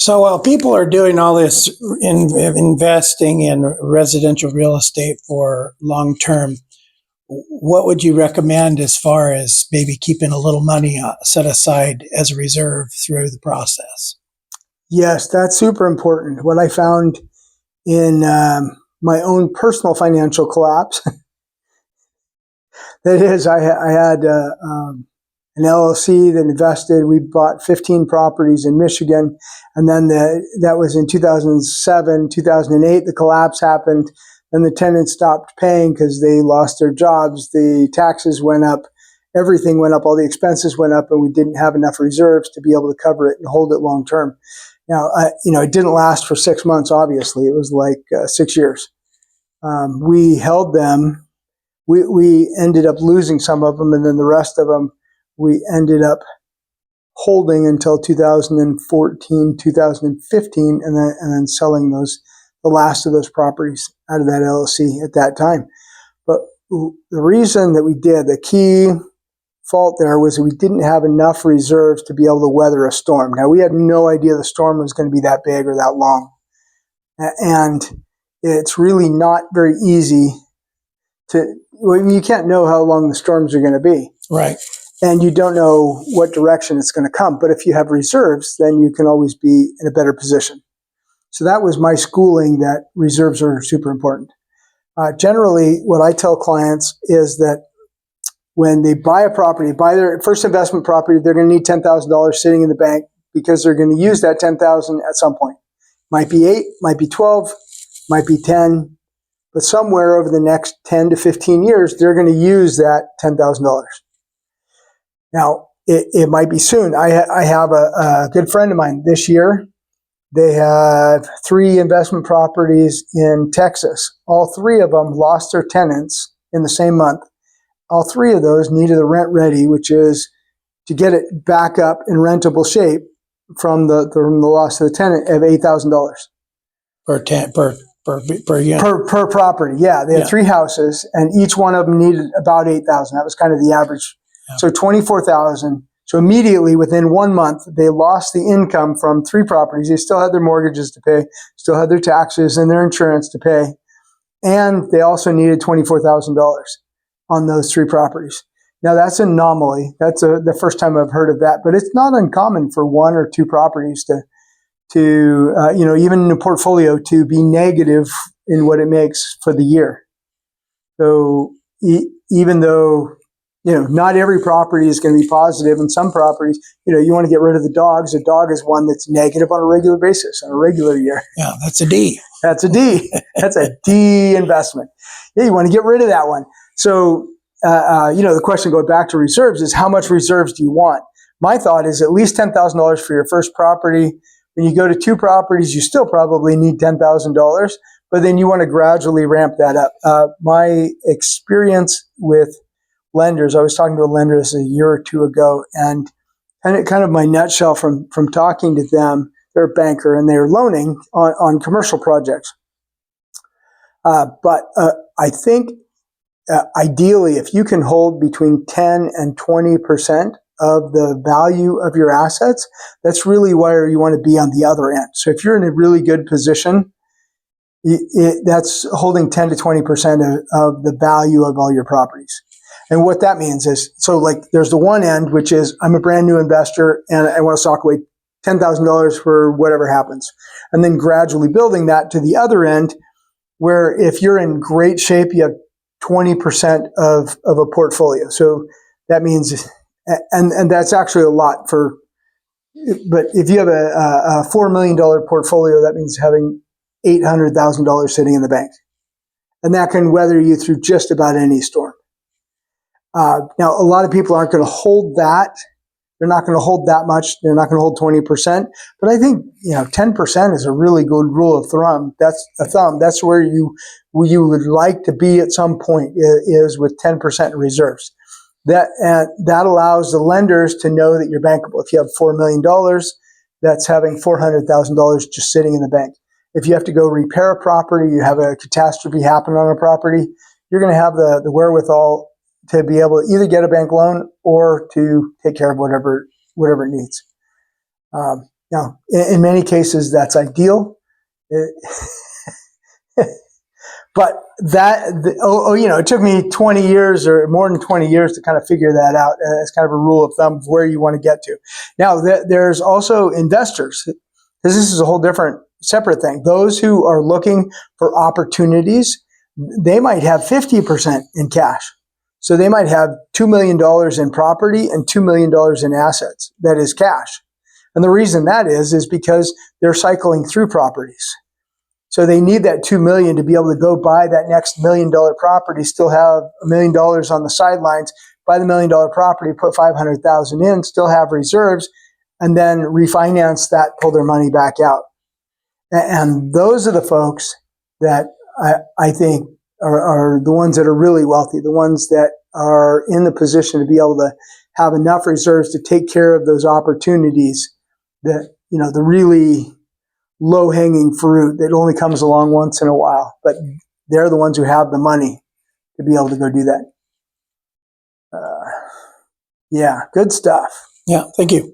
So while people are doing all this investing in residential real estate for long term, what would you recommend as far as maybe keeping a little money set aside as a reserve through the process? Yes, that's super important. What I found in my own personal financial collapse, that is, I had an LLC that invested. We bought 15 properties in Michigan, and then that was in 2007, 2008. The collapse happened, and the tenants stopped paying because they lost their jobs. The taxes went up, everything went up, all the expenses went up, and we didn't have enough reserves to be able to cover it and hold it long term. Now, it didn't last for 6 months. Obviously, it was like 6 years. We held them. We ended up losing some of them, and then the rest of them we ended up holding until 2014, 2015, and then selling the last of those properties out of that LLC at that time. But the reason that we did, the key fault there, was that we didn't have enough reserves to be able to weather a storm. Now, we had no idea the storm was going to be that big or that long. And it's really not very easy you can't know how long the storms are going to be. Right. And you don't know what direction it's going to come. But if you have reserves, then you can always be in a better position. So that was my schooling, that reserves are super important. Generally, what I tell clients is that when they buy a property, buy their first investment property, they're going to need $10,000 sitting in the bank because they're going to use that $10,000 at some point. Might be 8, might be 12, might be 10, but somewhere over the next 10 to 15 years, they're going to use that $10,000. Now, it might be soon. I have a good friend of mine this year. They have 3 investment properties in Texas. All 3 of them lost their tenants in the same month. All 3 of those needed the rent ready, which is to get it back up in rentable shape from the loss of the tenant of $8,000 per unit. Per property. Yeah, they had 3 houses, and each one of them needed about $8,000. That was kind of the average. Yeah. So $24,000. So immediately within 1 month, they lost the income from 3 properties. They still had their mortgages to pay, still had their taxes and their insurance to pay, and they also needed $24,000 on those 3 properties. Now, that's an anomaly. That's the first time I've heard of that, but it's not uncommon for 1 or 2 properties to even in a portfolio to be negative in what it makes for the year. So even though, not every property is going to be positive, and some properties, you want to get rid of the dogs. A dog is one that's negative on a regular basis, on a regular year. Yeah, that's a D. That's a D. That's a D investment. Yeah, you want to get rid of that one. So, the question going back to reserves is, how much reserves do you want? My thought is at least $10,000 for your first property. When you go to 2 properties, you still probably need $10,000, but then you want to gradually ramp that up. My experience with lenders, I was talking to a lender a year or 2 ago, and kind of my nutshell from talking to them, they're a banker and they're loaning on commercial projects. But I think ideally, if you can hold between 10 and 20% of the value of your assets, that's really where you want to be on the other end. So if you're in a really good position, that's holding 10 to 20% of the value of all your properties. And what that means is, so like there's the one end, which is I'm a brand new investor and I want to sock away $10,000 for whatever happens. And then gradually building that to the other end, where if you're in great shape, you have 20% of a portfolio. So that means, and that's actually a lot but if you have a $4 million portfolio, that means having $800,000 sitting in the bank. And that can weather you through just about any storm. Now, a lot of people aren't going to hold that. They're not going to hold that much. They're not going to hold 20%. But I think 10% is a really good rule of thumb. That's where you would like to be at some point, is with 10% in reserves. That allows the lenders to know that you're bankable. If you have $4 million, that's having $400,000 just sitting in the bank. If you have to go repair a property, you have a catastrophe happen on a property, you're going to have the wherewithal to be able to either get a bank loan or to take care of whatever it needs. Now, in many cases, that's ideal. But it took me 20 years or more than 20 years to kind of figure that out as kind of a rule of thumb of where you want to get to. Now, there's also investors, because this is a whole different, separate thing. Those who are looking for opportunities, they might have 50% in cash. So they might have $2 million in property and $2 million in assets. That is cash. And the reason that is because they're cycling through properties. So they need that $2 million to be able to go buy that next $1 million property, still have $1 million on the sidelines, buy the $1 million property, put $500,000 in, still have reserves, and then refinance that, pull their money back out. And those are the folks that I think are the ones that are really wealthy, the ones that are in the position to be able to have enough reserves to take care of those opportunities that, the really low-hanging fruit that only comes along once in a while. But they're the ones who have the money to be able to go do that. Yeah, good stuff. Yeah, thank you.